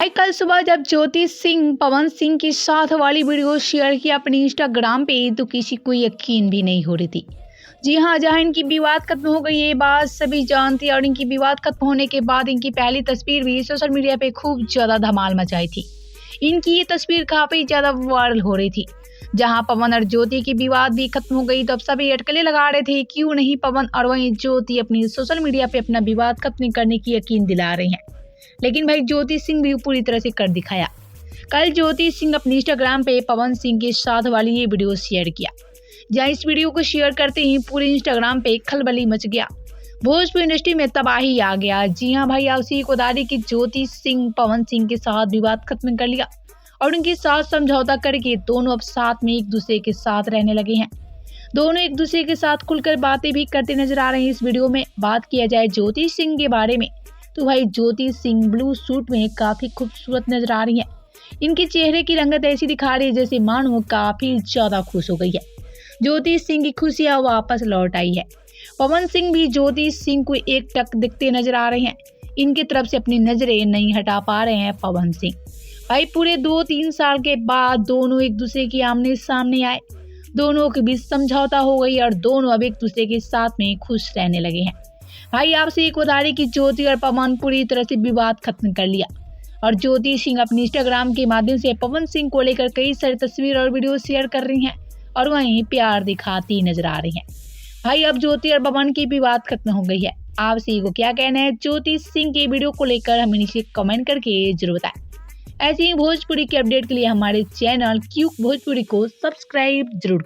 कल सुबह जब ज्योति सिंह पवन सिंह के साथ वाली वीडियो शेयर की अपनी इंस्टाग्राम पे तो किसी को यकीन भी नहीं हो रही थी। जी हाँ, जहाँ इनकी विवाद खत्म हो गई ये बात सभी जानते हैं और इनकी विवाद खत्म होने के बाद इनकी पहली तस्वीर भी सोशल मीडिया पे खूब ज्यादा धमाल मचाई थी। इनकी ये तस्वीर काफी ज्यादा वायरल हो रही थी। जहां पवन और ज्योति की विवाद भी खत्म हो गई तो अब सभी अटकलें लगा रहे थे क्यों नहीं पवन और वहीं ज्योति अपनी सोशल मीडिया पे अपना विवाद खत्म करने की यकीन दिला रही हैं। लेकिन भाई ज्योति सिंह भी पूरी तरह से कर दिखाया। कल ज्योति सिंह अपनी इंस्टाग्राम पे पवन सिंह के साथ वाली ये वीडियो शेयर किया, जहां इस वीडियो को शेयर करते ही पूरे इंस्टाग्राम पे खलबली मच गया। भोजपुरी इंडस्ट्री में तबाही आ गया। जी हाँ भाई, आपसी को बता दें कि ज्योति सिंह पवन सिंह के साथ विवाद खत्म कर लिया और उनके साथ समझौता करके दोनों अब साथ में एक दूसरे के साथ रहने लगे हैं। दोनों एक दूसरे के साथ खुलकर बातें भी करते नजर आ रहे हैं। इस वीडियो में बात किया जाए ज्योति सिंह के बारे में तो भाई ज्योति सिंह ब्लू सूट में काफी खूबसूरत नजर आ रही है। इनके चेहरे की रंगत ऐसी दिखा रही है जैसे मानो काफी ज्यादा खुश हो गई है। ज्योति सिंह की खुशियां वापस लौट आई है। पवन सिंह भी ज्योति सिंह को एक टक दिखते नजर आ रहे हैं। इनकी तरफ से अपनी नजरें नहीं हटा पा रहे हैं पवन सिंह। भाई पूरे 2-3 साल के बाद दोनों एक दूसरे के आमने सामने आए। दोनों के बीच समझौता हो गई और दोनों अब एक दूसरे के साथ में खुश रहने लगे हैं। भाई आपसे एक बता दें कि ज्योति और पवन पूरी तरह से विवाद खत्म कर लिया और ज्योति सिंह अपनी इंस्टाग्राम के माध्यम से पवन सिंह को लेकर कई सारी तस्वीर और वीडियो शेयर कर रही हैं और वहीं प्यार दिखाती नजर आ रही हैं। भाई अब ज्योति और पवन की विवाद खत्म हो गई है। आपसे को क्या कहना है ज्योति सिंह के वीडियो को लेकर हमें नीचे कमेंट करके जरूर बताएं। ऐसे ही भोजपुरी के अपडेट के लिए हमारे चैनल क्यूक भोजपुरी को सब्सक्राइब जरूर